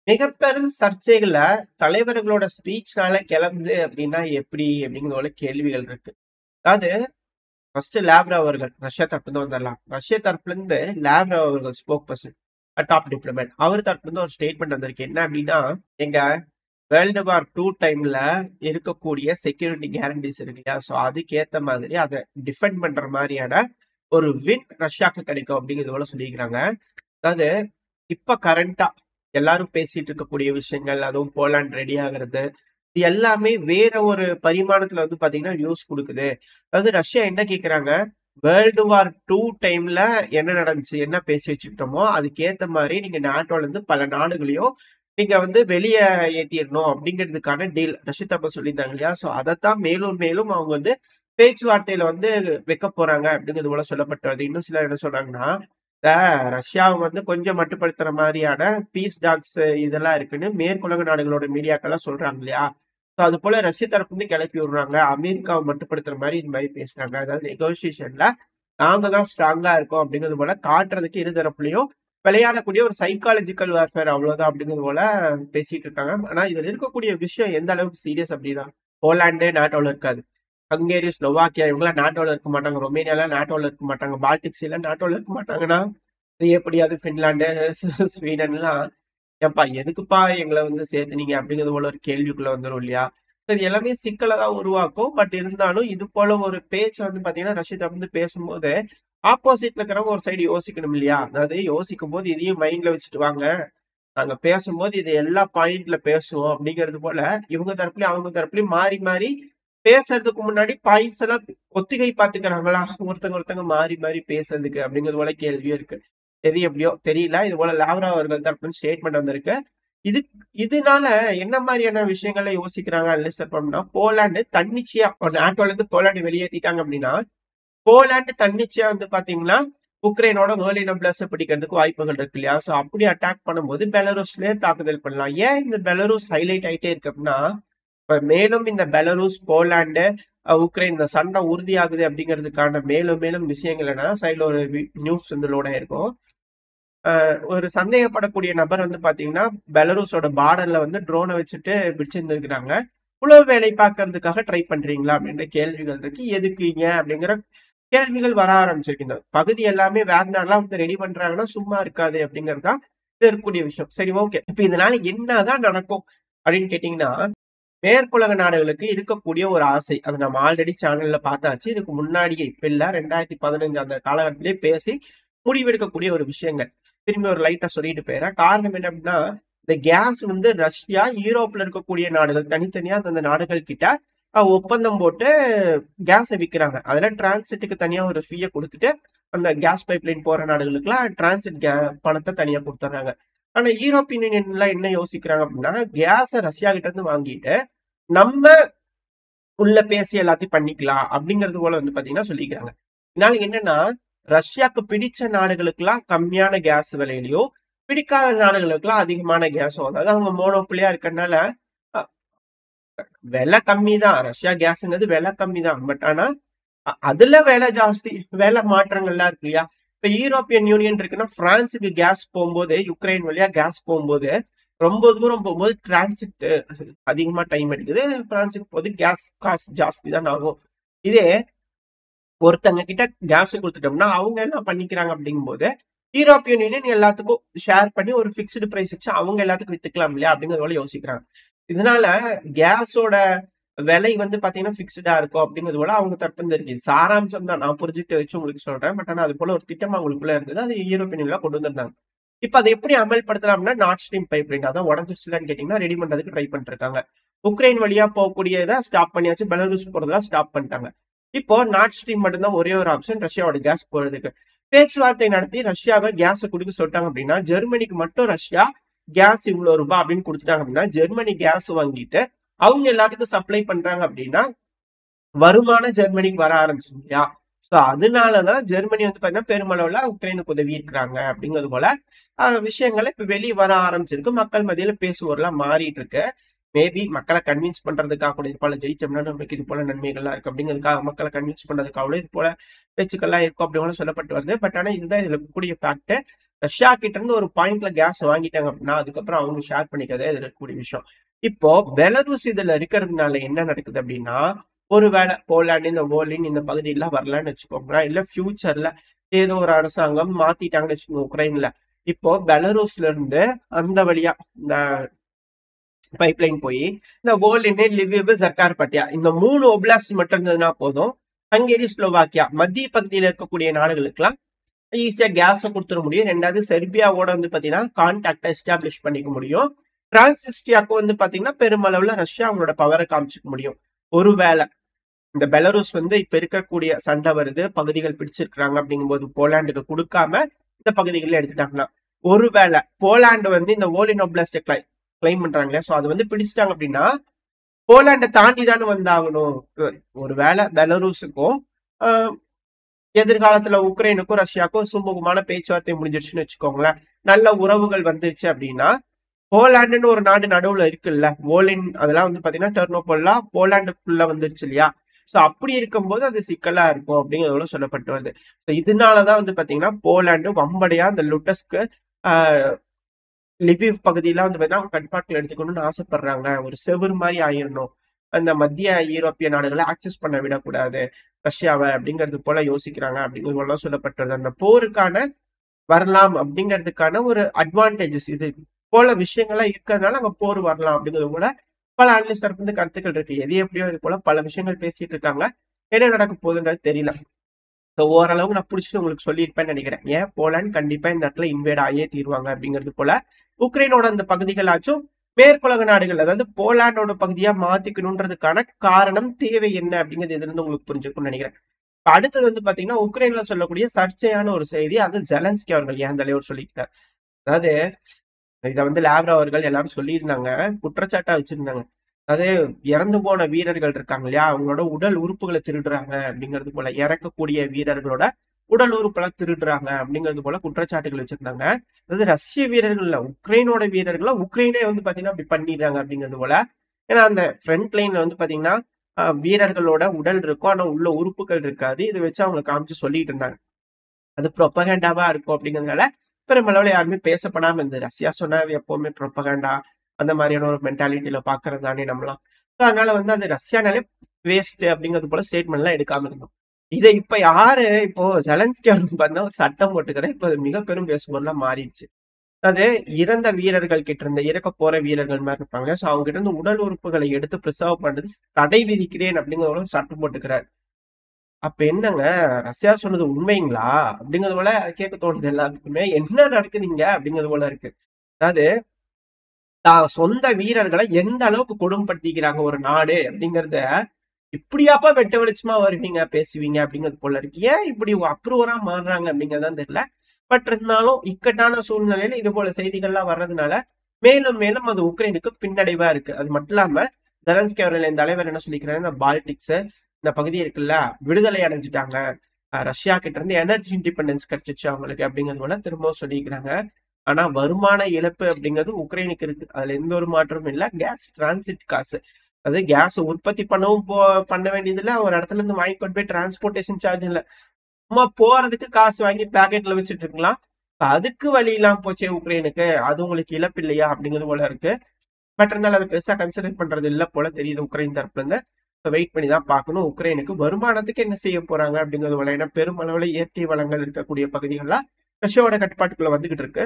மிக பெரும் சர்ச்சைகள தலைவர்களோட ஸ்பீச்னால கிளம்புது அப்படின்னா எப்படி? அப்படிங்கிற ஒரு கேள்விகள் இருக்கு. அதாவது ஃபர்ஸ்ட் லாவ்ரவ் அவர்கள் ரஷ்யா தரப்புலருந்து வந்துரலாம். ரஷ்யா தரப்புலருந்து லாவ்ரவ் அவர்கள் ஸ்போக் பர்சன், டாப் டிப்ளமேட். அவர் தரப்புலருந்து ஒரு ஸ்டேட்மெண்ட் வந்திருக்கு. என்ன அப்படின்னா, எங்க வேர்ல்டு வார் 2 டைம்ல இருக்கக்கூடிய செக்யூரிட்டி கேரண்டிஸ் இருக்கு இல்லையா? ஸோ அதுக்கேத்த மாதிரி அதை டிஃபெண்ட் பண்ற மாதிரியான ஒரு வின் ரஷ்யாக்கு கிடைக்கும் அப்படிங்கிறது போல சொல்லியிருக்கிறாங்க. அதாவது இப்ப கரண்டா எல்லாரும் பேசிட்டு இருக்கக்கூடிய விஷயங்கள், அதுவும் போலாண்ட் ரெடி ஆகுறது, இது எல்லாமே வேற ஒரு பரிமாணத்துல வந்து பாத்தீங்கன்னா நியூஸ் கொடுக்குது. அதாவது ரஷ்யா என்ன கேக்குறாங்க, வேர்ல்டு வார் 2 டைம்ல என்ன நடந்துச்சு, என்ன பேசி வச்சுக்கிட்டோமோ அதுக்கேத்த மாதிரி நீங்க நாட்டோல இருந்து பல நாடுகளையும் நீங்க வந்து வெளியே ஏத்திடணும் அப்படிங்கிறதுக்கான டீல் ரஷ்ய தரப்பு சொல்லியிருந்தாங்க இல்லையா? ஸோ அதைத்தான் மேலும் மேலும் அவங்க வந்து பேச்சுவார்த்தையில வந்து வைக்க போறாங்க அப்படிங்கிறது போல சொல்லப்பட்டது. இன்னும் சிலர் என்ன சொல்றாங்கன்னா, இந்த ரஷ்யாவை வந்து கொஞ்சம் மட்டுப்படுத்துற மாதிரியான பீஸ் டாக்ஸ் இதெல்லாம் இருக்குன்னு மேற்குலக நாடுகளோட மீடியாக்கெல்லாம் சொல்றாங்க இல்லையா? ஸோ அது போல ரஷ்ய தரப்பு வந்து கிளப்பி விடுறாங்க. அமெரிக்காவை மட்டுப்படுத்துற மாதிரி இது மாதிரி பேசுறாங்க. அதாவது நெகோசியேஷன்ல நாங்க தான் ஸ்ட்ராங்கா இருக்கோம் அப்படிங்கிறது போல காட்டுறதுக்கு இரு தரப்புலையும் விளையாடக்கூடிய ஒரு சைக்காலஜிக்கல் வார்ஃபேர் அவ்வளவுதான் அப்படிங்கிறது போல பேசிட்டு இருக்காங்க. ஆனா இதுல இருக்கக்கூடிய விஷயம் எந்த அளவுக்கு சீரியஸ் அப்படின்னா, போலாண்டு நாட்டோல இருக்காது, ஹங்கேரி, ஸ்லோவாக்கியா இவங்களாம் நாட்டோல இருக்க மாட்டாங்க, ரொமேனியாலாம் நாட்டோல இருக்க மாட்டாங்க, பால்டிக்ஸ் எல்லாம் நாட்டோல இருக்க மாட்டாங்கன்னா இது எப்படியாவது பின்லாந்து, ஸ்வீடன்லாம் ஏப்பா எதுக்குப்பா எங்களை வந்து சேர்த்துனீங்க அப்படிங்கிறது போல ஒரு கேள்விக்குள்ள வந்துடும் இல்லையா? சரி, எல்லாமே சிக்கலை தான் உருவாக்கும். பட் இருந்தாலும் இது போல ஒரு பேச்சு வந்து பாத்தீங்கன்னா ரஷ்யா வந்து பேசும்போது ஆப்போசிட்ல இருக்கிறவங்க ஒரு சைடு யோசிக்கணும் இல்லையா? அதாவது யோசிக்கும் போது இதையும் மைண்ட்ல வச்சுட்டு வாங்க, நாங்க பேசும்போது இது எல்லா பாயிண்ட்ல பேசுவோம் அப்படிங்கிறது போல இவங்க தரப்புலயும் அவங்க தரப்புலயும் மாறி மாறி பேசுறதுக்கு முன்னாடி பாயிண்ட்ஸ் எல்லாம் ஒத்திகை பாத்துக்கிறாங்களா ஒருத்தங்க மாறி மாறி பேசுறதுக்கு அப்படிங்கிறது போல கேள்வியும் இருக்கு. எது எப்படியோ தெரியல. இது போல லாவ்ரா அவர்கள் தரப்புல ஸ்டேட்மெண்ட் வந்திருக்கு. இது இதனால என்ன மாதிரியான விஷயங்கள்ல யோசிக்கிறாங்க அனலிஸ்ட் பண்ணா, போலாண்டு தன்னிச்சையா ஒரு நாட்டோல இருந்து போலாண்டு வெளியேற்றிட்டாங்க அப்படின்னா, போலாண்டு தன்னிச்சையா வந்து பாத்தீங்கன்னா உக்ரைனோட வேர்லி நம்ப்ளர்ஸ் பிடிக்கிறதுக்கு வாய்ப்புகள் இருக்கு இல்லையா? சோ அப்படி அட்டாக் பண்ணும்போது பெலரூஸ்லயே தாக்குதல் பண்ணலாம். ஏன் இந்த பெலரூஸ் ஹைலைட் ஆயிட்டே இருக்கு அப்படின்னா, இப்ப மேலும் இந்த பெலரூஸ், போலாண்டு, உக்ரைன் இந்த சண்டை உறுதியாகுது அப்படிங்கிறதுக்கான மேலும் மேலும் விஷயங்கள் என்னன்னா, சைட்ல ஒரு நியூஸ் வந்து லோட் ஆயிருக்கும். ஒரு சந்தேகப்படக்கூடிய நபர் வந்து பாத்தீங்கன்னா பெலரூஸோட பார்டர்ல வந்து ட்ரோனை வச்சுட்டு பிடிச்சிருந்துருக்காங்க. உளவு வேலை பார்க்கறதுக்காக ட்ரை பண்றீங்களா அப்படின்ற கேள்விகள் இருக்கு. எதுக்குங்க அப்படிங்கிற கேள்விகள் வர ஆரம்பிச்சிருக்கு. இந்த பகுதி எல்லாமே வேக்னர்லாம் வந்து ரெடி பண்றாங்கன்னா சும்மா இருக்காது அப்படிங்கிறது தான் இருக்கக்கூடிய விஷயம். சரி, ஓகே. இப்ப இதனால என்னதான் நடக்கும் அப்படின்னு கேட்டீங்கன்னா, மேற்குலக நாடுகளுக்கு இருக்கக்கூடிய ஒரு ஆசை, அது நம்ம ஆல்ரெடி சேனல்ல பார்த்தாச்சு. இதுக்கு முன்னாடியே இப்ப இல்ல, 2015 அந்த காலகட்டத்திலேயே பேசி முடிவெடுக்கக்கூடிய ஒரு விஷயங்கள் திரும்பி ஒரு லைட்டா சொல்லிட்டு போயிடுறேன். காரணம் என்ன அப்படின்னா, இந்த கேஸ் வந்து ரஷ்யா, யூரோப்ல இருக்கக்கூடிய நாடுகள் தனித்தனியா அந்த நாடுகள் கிட்ட ஒப்பந்தம் போட்டு கேஸை விற்கிறாங்க. அதுல டிரான்சிட்டுக்கு தனியா ஒரு ஃபீயை கொடுத்துட்டு அந்த கேஸ் பைப்லைன் போற நாடுகளுக்குலாம் டிரான்சிட் பணத்தை தனியா கொடுத்துறாங்க. ஆனா யூரோப்பியன் யூனியன்ல என்ன யோசிக்கிறாங்க அப்படின்னா, கேஸை ரஷ்யா கிட்ட இருந்து வாங்கிட்டு நம்ம உள்ள பேசி எல்லாத்தையும் பண்ணிக்கலாம் அப்படிங்கிறது போல வந்து பாத்தீங்கன்னா சொல்லிக்கிறாங்க. இதனால என்னன்னா, ரஷ்யாக்கு பிடிச்ச நாடுகளுக்கெல்லாம் கம்மியான கேஸ் விலையிலையும், பிடிக்காத நாடுகளுக்கெல்லாம் அதிகமான கேஸும், அதாவது அவங்க மோனோப்புலியா இருக்கறனால விலை கம்மி தான். ரஷ்யா கேஸுங்கிறது விலை கம்மி தான். பட் ஆனா அதுல விலை ஜாஸ்தி, விலை மாற்றங்கள்லாம் இருக்கு இல்லையா? இப்ப யூரோப்பியன் யூனியன் இருக்குன்னா, பிரான்ஸுக்கு கேஸ் போகும்போது, யுக்ரைன் வழியா கேஸ் போகும்போது ரொம்ப தூரம் போகும்போது டிரான்சிட் அதிகமா டைம் எடுக்குது. பிரான்ஸுக்கு போது கேஸ் காசு ஜாஸ்தி தான் ஆகும். இதே ஒருத்தங்க கிட்ட கேஸ் கொடுத்துட்டோம்னா அவங்க என்ன பண்ணிக்கிறாங்க அப்படிங்கும்போது, யூரோப்பியன் யூனியன் எல்லாத்துக்கும் ஷேர் பண்ணி ஒரு பிக்ஸ்டு பிரைஸ் வச்சு அவங்க எல்லாத்துக்கும் வித்துக்கலாம் இல்லையா அப்படிங்கிறது போல யோசிக்கிறாங்க. இதனால கேஸோட விலை வந்து பாத்தீங்கன்னா பிக்ஸ்டா இருக்கும் அப்படிங்கிறது போல அவங்க தரப்புல இருக்கு. சாராம்சம் தான் நான் புரிஞ்சுட்டு வச்சு உங்களுக்கு சொல்றேன். பட் ஆனா அது போல ஒரு திட்டம் அவங்களுக்குள்ள இருந்தது. அது யூரோப்பியன் யூனியன்ல கொண்டு வந்திருந்தாங்க. இப்ப அதை எப்படி அமல்படுத்தலாம்னா, நார்த் ஸ்ட்ரீம் பைப்லைன் அதான் உடஞ்சிருச்சுலான்னு கேட்டீங்கன்னா ரெடி பண்றதுக்கு ட்ரை பண்ணிட்டு இருக்காங்க. உக்ரைன் வழியா போகக்கூடியதை ஸ்டாப் பண்ணியாச்சு, பெலரூஸ் போறதெல்லாம் ஸ்டாப் பண்ணிட்டாங்க. இப்போ நார்த் ஸ்ட்ரீம் மட்டும்தான் ஒரே ஒரு ஆப்ஷன் ரஷ்யாவோட கேஸ் போறதுக்கு. பேச்சுவார்த்தை நடத்தி ரஷ்யாவை கேஸை கொடுக்க சொல்லிட்டாங்க அப்படின்னா, ஜெர்மனிக்கு மட்டும் ரஷ்யா கேஸ் இவ்வளவு ரூபாய் அப்படின்னு கொடுத்துட்டாங்க அப்படின்னா, ஜெர்மனி கேஸ் வாங்கிட்டு அவங்க எல்லாத்துக்கும் சப்ளை பண்றாங்க அப்படின்னா வருமானம் ஜெர்மனிக்கு வர ஆரம்பிச்சு இல்லையா? சோ அதனாலதான் ஜெர்மனி வந்து பாத்தீங்கன்னா பெருமளவுல உக்ரைனுக்கு உதவி இருக்கிறாங்க அப்படிங்கிறது போல விஷயங்கள் இப்ப வெளியே வர ஆரம்பிச்சிருக்கு. மக்கள் மத்தியில பேசுவோர்லாம் மாறிட்டு இருக்கு. மேபி மக்களை கன்வின்ஸ் பண்றதுக்காக கூட இது போல ஜெயிச்சோம்னா நம்மளுக்கு இது போல நன்மைகள்லாம் இருக்கு அப்படிங்கிறதுக்காக மக்களை கன்வின்ஸ் பண்றதுக்காக இது போல பேச்சுக்கள்லாம் இருக்கும் அப்படி சொல்லப்பட்டு வருது. பட் ஆனா இதுதான் இதுல இருக்கக்கூடிய ஃபேக்ட். ரஷ்யா கிட்ட இருந்து ஒரு பாயிண்ட்ல கேஸ் வாங்கிட்டாங்க அப்படின்னா அதுக்கப்புறம் அவங்க ஷேர் பண்ணிக்கிறதே இதுல இருக்கக்கூடிய விஷயம். இப்போ பெலருஸ் இதுல இருக்கிறதுனால என்ன நடக்குது அப்படின்னா, ஒருவேளை போலாந்து இந்த வோலின் இந்த பகுதியெல்லாம் வரலன்னு வச்சுக்கோங்களேன், இல்ல ஃபியூச்சர்ல ஏதோ ஒரு அரசாங்கம் மாத்திட்டாங்கன்னு வச்சுக்கோங்க உக்ரைன்ல. இப்போ பெலருஸ்ல இருந்து அந்த வழியா இந்த பைப்லைன் போய் இந்த வோலின், லிவிவ், ஜர்கார்பட்டியா இந்த 3 ஒப்லாஸ்ட் மட்டும் இருந்ததுன்னா போதும். ஹங்கேரி, ஸ்லோவாக்கியா மத்திய பகுதியில் இருக்கக்கூடிய நாடுகளுக்கெல்லாம் ஈஸியா கேஸை கொடுத்துட முடியும். ரெண்டாவது செர்பியாவோட வந்து பாத்தீங்கன்னா கான்டாக்டை எஸ்டாப்ளிஷ் பண்ணிக்க முடியும். டிரான்சிஸ்டியாவுக்கு வந்து பாத்தீங்கன்னா பெருமளவுல ரஷ்யா அவங்களோட பவரை காமிச்சிக்க முடியும். ஒருவேளை இந்த பெலருஸ் வந்து இப்ப இருக்கக்கூடிய சண்டை வருது, பகுதிகள் பிடிச்சிருக்கிறாங்க அப்படிங்கும்போது போலாண்டுக்கு கொடுக்காம இந்த பகுதிகளில் எடுத்துட்டாங்கன்னா, ஒருவேளை போலாண்டு வந்து இந்த வோலின் ஒப்லாஸ்டை கிளைம் பண்றாங்களே, சோ அது வந்து பிடிச்சிட்டாங்க அப்படின்னா போலாண்டை தாண்டி தானே வந்தாகணும். ஒருவேளை பெலருஸுக்கும் எதிர்காலத்துல உக்ரைனுக்கும் ரஷ்யாவுக்கும் சுமூகமான பேச்சுவார்த்தை முடிஞ்சிருச்சுன்னு வச்சுக்கோங்களேன், நல்ல உறவுகள் வந்துருச்சு அப்படின்னா, போலாண்டுன்னு ஒரு நாடு நடுவுல இருக்குல்ல, வோலின் அதெல்லாம் வந்து பாத்தீங்கன்னா டெர்னோபோல்லாம் போலாண்டுக்குள்ள வந்துருச்சு இல்லையா. சோ அப்படி இருக்கும்போது அது சிக்கலா இருக்கும் அப்படிங்கிறதோட சொல்லப்பட்டு வருது. ஸோ இதனாலதான் வந்து பாத்தீங்கன்னா போலாண்டு வம்படியா அந்த லுட்டஸ்க்கு லிவிவ் பகுதியெல்லாம் வந்து பாத்தீங்கன்னா அவங்க கட்டுப்பாட்டில் எடுத்துக்கணும்னு ஆசைப்படுறாங்க. ஒரு செவுரு மாதிரி ஆயிடணும், அந்த மத்திய ஐரோப்பிய நாடுகளை ஆக்சஸ் பண்ண விடக்கூடாது ரஷ்யாவை அப்படிங்கிறது போல யோசிக்கிறாங்க அப்படிங்கிறது போல சொல்லப்பட்டது. அந்த போருக்கான வரலாம் அப்படிங்கிறதுக்கான ஒரு அட்வான்டேஜஸ் இது போல விஷயங்கள்லாம் இருக்கிறதுனால அங்க போர் வரலாம் அப்படிங்கிறது கூட பல அனலிஸ்ட் தரப்பு கருத்துக்கள் இருக்கு. எது எப்படியோ இது போல பல விஷயங்கள் பேசிட்டு இருக்காங்க. என்ன நடக்க போகுதுன்றது தெரியல. ஸோ ஓரளவுக்கு நான் பிடிச்சிட்டு உங்களுக்கு சொல்லியிருப்பேன்னு நினைக்கிறேன். ஏன் போலாந்து கண்டிப்பா இந்த இடத்துல இன்வேட் ஆகியே தீருவாங்க அப்படிங்கிறது போல. உக்ரைனோட அந்த பகுதிகளாச்சும் மேற்குலக நாடுகள் அதாவது போலாண்டோட பகுதியா மாத்திக்கணுன்றதுக்கான காரணம் தேவை என்ன அப்படிங்கிறது இதுல இருந்து உங்களுக்கு புரிஞ்சுக்கும்னு நினைக்கிறேன். அடுத்தது வந்து பாத்தீங்கன்னா உக்ரைன்ல சொல்லக்கூடிய சர்ச்சையான ஒரு செய்தி, அது ஜெலன்ஸ்கி அவர்கள் ஏன் தலைவர் சொல்லிட்டார். அதாவது இதை வந்து லாவ்ரோ அவர்கள் எல்லாரும் சொல்லியிருந்தாங்க, குற்றச்சாட்டா வச்சிருந்தாங்க. அதாவது இறந்து போன வீரர்கள் இருக்காங்க இல்லையா, அவங்களோட உடல் உறுப்புகளை திருடுறாங்க அப்படிங்கிறது போல, இறக்கக்கூடிய வீரர்களோட உடல் உறுப்பெல்லாம் திருடுறாங்க அப்படிங்கிறது போல குற்றச்சாட்டுகள் வச்சிருந்தாங்க. அதாவது ரஷ்ய வீரர்கள் இல்ல, உக்ரைனோட வீரர்களை உக்ரைனே வந்து பாத்தீங்கன்னா அப்படி பண்ணிடுறாங்க அப்படிங்கிறது போல. ஏன்னா அந்த ஃப்ரண்ட் லைன்ல வந்து பாத்தீங்கன்னா வீரர்களோட உடல் இருக்கும், ஆனா உள்ள உறுப்புகள் இருக்காது. இதை வச்சு அவங்க காமிச்சு சொல்லிட்டு இருந்தாங்க. அது ப்ரொபகண்டாவா இருக்கும் அப்படிங்கிறதுனால பெருமளவுல யாருமே பேசப்படாம இருந்தது. ரஷ்யா சொன்னா அது எப்பவுமே ப்ரொபகண்டா அந்த மாதிரியான ஒரு மென்டாலிட்டியில பாக்குறது தானே நம்மளாம். அதனால வந்து அது ரஷ்யானாலே வேஸ்ட் அப்படிங்கிறது போல ஸ்டேட்மெண்ட் எல்லாம் எடுக்காம இருந்தோம். இதை இப்ப யாரு இப்போ ஜெலன்ஸ்கி அவர்கள் பார்த்தா ஒரு சட்டம் போட்டுக்கிறேன், இப்ப அது மிக பெரும் பேசுபொருளா மாறிடுச்சு. அது இறந்த வீரர்கள் கிட்ட இருந்த இறக்க போற வீரர்கள் மாதிரி இருப்பாங்க, சோ அவங்க கிட்ட இருந்து உடல் உறுப்புகளை எடுத்து பிரிசர்வ் பண்றது தடை விதிக்கிறேன் அப்படிங்கிற ஒரு சட்டம் போட்டுக்கிறார். அப்ப என்னங்க, ரஷ்யா சொன்னது உண்மைங்களா அப்படிங்கிறது போல கேட்க தோணுது எல்லாத்துக்குமே. என்ன நடக்குதுங்க அப்படிங்கிறது போல இருக்கு. அதாவது தான் சொந்த வீரர்களை எந்த அளவுக்கு கொடுமைப்படுத்திக்கிறாங்க ஒரு நாடு அப்படிங்கறத, இப்படியாப்பா வெட்ட வெளிச்சமா வருவீங்க பேசுவீங்க அப்படிங்கிறது போல இருக்கு. ஏன் இப்படி அப்ரூவரா மாறுறாங்க அப்படிங்கறதான் தெரியல. பட் இருந்தாலும் இக்கட்டான சூழ்நிலையில இது போல செய்திகள்லாம் வர்றதுனால மேலும் மேலும் அது உக்ரைனுக்கு பின்னடைவா இருக்கு. அது மட்டும் இல்லாம ஜெலன்ஸ்கி அவர்கள் இந்த தலைவர் என்ன சொல்லிக்கிறாங்க, இந்த பால்டிக்ஸ் இந்த பகுதி இருக்குல்ல விடுதலை அடைஞ்சிட்டாங்க, ரஷ்யா கிட்ட இருந்து எனர்ஜி இண்டிபெண்டன்ஸ் கிடைச்சிச்சு அவங்களுக்கு அப்படிங்கிறது போல திரும்பவும் சொல்லிக்கிறாங்க. ஆனா வருமான இழப்பு அப்படிங்கிறது உக்ரைனுக்கு இருக்கு, அதுல எந்த ஒரு மாற்றமும் இல்லை. கேஸ் டிரான்சிட் காசு, அது கேஸ் உற்பத்தி பண்ணவும் பண்ண வேண்டியது இல்லை, ஒரு இடத்துல இருந்து வாங்கி கொண்டு போய் டிரான்ஸ்போர்டேஷன் சார்ஜ் இல்லை, சும்மா போறதுக்கு காசு வாங்கி பேக்கெட்ல வச்சுட்டு இருக்கலாம். அதுக்கு வழி இல்லாம போச்சே உக்ரைனுக்கு, அது உங்களுக்கு இழப்பு இல்லையா அப்படிங்கிறது போல இருக்கு. பட் இருந்தாலும் அதை பெருசா கன்சிடர் பண்றது இல்லை போல தெரியுது உக்ரைன் தரப்புல இருந்து. வெயிட் பண்ணி தான் பார்க்கணும் உக்ரைனுக்கு வருமானத்துக்கு என்ன செய்ய போறாங்க அப்படிங்கிறது போல. ஏன்னா பெருமளவுல இயற்கை வளங்கள் இருக்கக்கூடிய பகுதிகள்லாம் ரஷ்யாவோட கட்டுப்பாட்டுக்குள்ள வந்துகிட்டு இருக்கு.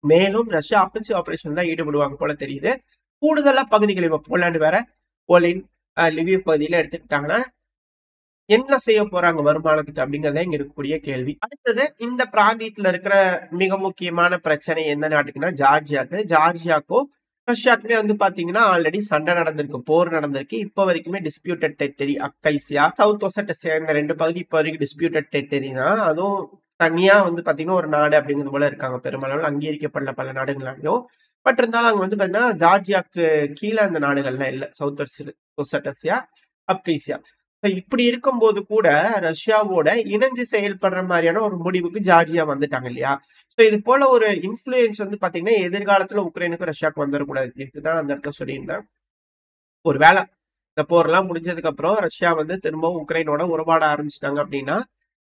மேலும் ரஷ்யா ஆஃபென்சிவ் ஆபரேஷன் தான் ஈடுபடுவாங்க போல தெரியுது. கூடுதலா பகுதிகள் இப்ப போலாண்டு வேற போலின் லிவிவ் பகுதியில எடுத்துக்கிட்டாங்கன்னா என்ன செய்ய போறாங்க வருமானத்துக்கு அப்படிங்கறத இங்க இருக்கக்கூடிய கேள்வி. அடுத்தது இந்த பிராந்தியத்துல இருக்கிற மிக முக்கியமான பிரச்சனை எந்த நாட்டுக்குன்னா ஜார்ஜியாக்கு. ஜார்ஜியாக்கும் ரஷ்யாக்குமே வந்து பாத்தீங்கன்னா ஆல்ரெடி சண்டை நடந்திருக்கு, போர் நடந்திருக்கு. இப்ப வரைக்குமே டிஸ்பியூட்டட் டெரிட்டரி அக்கைசியா, சவுத் ஒசட்டசியா இந்த 2 பகுதி இப்ப வரைக்கும் டிஸ்பியூட்டட் டெரிட்டரி தான். அதுவும் தனியா வந்து பாத்தீங்கன்னா ஒரு நாடு அப்படிங்கிறது போல இருக்காங்க. பெருமளவில் அங்கீகரிக்கப்படல பல நாடுகளாலையும். பட் இருந்தாலும் அங்க வந்து பாத்தீங்கன்னா ஜார்ஜியாக்கு கீழே அந்த நாடுகள்லாம் இல்ல, சவுத் ஒசட்டசியா அப்கைசியா. இப்படி இருக்கும்போது கூட ரஷ்யாவோட இணைஞ்சு செயல்படுற மாதிரியான ஒரு முடிவுக்கு ஜார்ஜியா வந்துட்டாங்க இல்லையா. சோ இது போல ஒரு இன்ஃபுளுயன்ஸ் வந்து பாத்தீங்கன்னா எதிர்காலத்துல உக்ரைனுக்கு ரஷ்யாவுக்கு வந்துடக்கூடாது. இதுதான் அந்த இடத்துல சொல்லியிருந்தேன். ஒரு வேளை இந்த போர்லாம் முடிஞ்சதுக்கு அப்புறம் ரஷ்யா வந்து திரும்பவும் உக்ரைனோட உறவாட ஆரம்பிச்சிட்டாங்க அப்படின்னா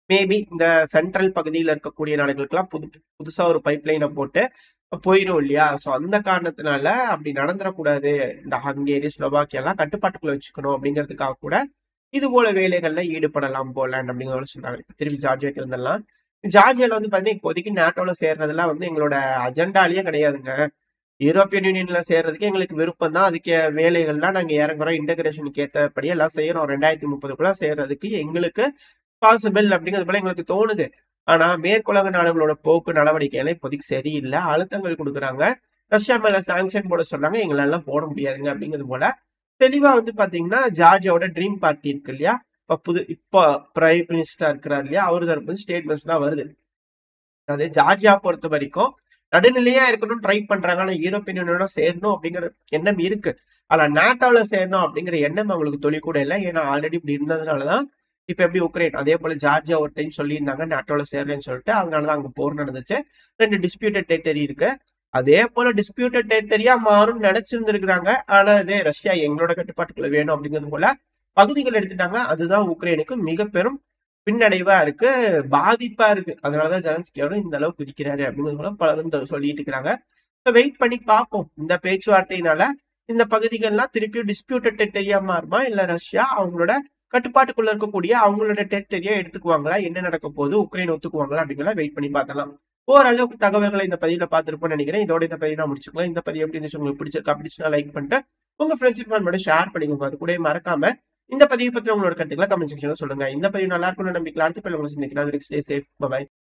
மேபி இந்த சென்ட்ரல் பகுதியில இருக்கக்கூடிய நாடுகளுக்கெல்லாம் புதுசா ஒரு பைப்லைனை போட்டு போயிரும் இல்லையா? ஸோ அந்த காரணத்தினால அப்படி நடந்துடக்கூடாது. இந்த ஹங்கேரி, ஸ்லோவாக்கியா எல்லாம் கட்டுப்பாட்டுக்குள்ள வச்சுக்கணும் அப்படிங்கிறதுக்காக கூட இது போல வேலைகள்ல ஈடுபடலாம் போலாண்ட் அப்படிங்கிற சொல்றாங்க. இப்ப திரும்பி ஜார்ஜியாக்கு இருந்தெல்லாம் ஜார்ஜியால வந்து பாத்தீங்கன்னா இப்போதைக்கு நேட்டோல சேர்றதெல்லாம் வந்து எங்களோட அஜெண்டாலேயே கிடையாதுங்க. யூரோப்பியன் யூனியன்ல சேர்றதுக்கு எங்களுக்கு விருப்பம் தான். அதுக்கு வேலைகள்லாம் நாங்க இறங்குறோம். இன்டகிரேஷனுக்கு ஏற்றபடி எல்லாம் செய்யறோம். 2030க்குள்ள சேர்றதுக்கு எங்களுக்கு பாசிபிள் அப்படிங்கிறது போல எங்களுக்கு தோணுது. ஆனா மேற்குலக நாடுகளோட போக்கு நடவடிக்கைகள் இப்போதைக்கு சரியில்லை. அழுத்தங்கள் கொடுக்குறாங்க. ரஷ்யா மேல சாங்ஷன் போட சொன்னாங்க. எங்களால போட முடியாதுங்க அப்படிங்கிறது போல தெளிவா வந்து பாத்தீங்கன்னா ஜார்ஜியாவோட ட்ரீம் பார்ட்டி இருக்கு இல்லையா? இப்போ பிரைம் மினிஸ்டரா இருக்கிறார் இல்லையா? அவரு தரப்பு ஸ்டேட்மெண்ட்ஸ் தான் வருது. அது ஜார்ஜியா பொறுத்த வரைக்கும் நடுநிலையா இருக்கணும் ட்ரை பண்றாங்க. ஆனா யூரோப்பியன் யூனியனோட சேரணும் அப்படிங்கிற எண்ணம் இருக்கு. ஆனா நாட்டோல சேரணும் அப்படிங்கிற எண்ணம் அவங்களுக்கு துளி கூட இல்லை. ஏன்னா ஆல்ரெடி இப்படி இருந்ததுனாலதான் இப்ப எப்படி உக்ரைன் அதே போல ஜார்ஜியா ஒரு டைம் சொல்லியிருந்தாங்க நாட்டோல சேர்றேன்னு சொல்லிட்டு. அதனாலதான் அங்க போர் நடந்துச்சு. 2 டிஸ்பியூட்டட் டெரிட்டரி இருக்கு. அதே போல டிஸ்பியூட்டட் டெரிட்டரியா மாறும் நினைச்சிருந்திருக்கிறாங்க. ஆனா இதே ரஷ்யா எங்களோட கட்டுப்பாட்டுக்குள்ள வேணும் அப்படிங்கிறது போல பகுதிகள் எடுத்துட்டாங்க. அதுதான் உக்ரைனுக்கு மிக பெரும் பின்னடைவா இருக்கு, பாதிப்பா இருக்கு. அதனாலதான் ஜெலன்ஸ்கி அவரும் இந்த அளவுக்கு குதிக்கிறாரு அப்படிங்கிறது போல பலரும் சொல்லிட்டு இருக்கிறாங்க. வெயிட் பண்ணி பார்ப்போம். இந்த பேச்சுவார்த்தையினால இந்த பகுதிகள்லாம் திருப்பியும் டிஸ்பியூட்டட் டெரிட்டரியா மாறுமா, இல்ல ரஷ்யா அவங்களோட கட்டுப்பாட்டுக்குள்ள இருக்கக்கூடிய அவங்களோட டெரிட்டரியா எடுத்துக்குவாங்களா, என்ன நடக்க போகுது, உக்ரைன் ஒத்துக்குவாங்களா அப்படிங்கிறத வெயிட் பண்ணி பார்க்கலாம். ஓரளவுக்கு தகவல்களை இந்த பதிவுல பார்த்திருப்போம்னு நினைக்கிறேன். இதோட இந்த பதிவு நான் முடிச்சுக்கலாம். இந்த பதிவு எப்படி இருந்துச்சு, உங்களுக்கு பிடிச்சிருக்கா? பிடிச்சா லைக் பண்ணிட்டு உங்க ஃப்ரெண்ட்ஸ் மட்டும் ஷேர் பண்ணிக்கோங்க. அது கூட மறக்காம இந்த பதிவு பத்தி உங்களோட கருத்துக்களை கமெண்ட் செக்ஷன்ல சொல்லுங்க. இந்த பதிவு நல்லா இருக்கும்னு நம்பிக்கலாம். அடுத்த பதிவு உங்களை சந்திக்கலாம். Stay safe. பை.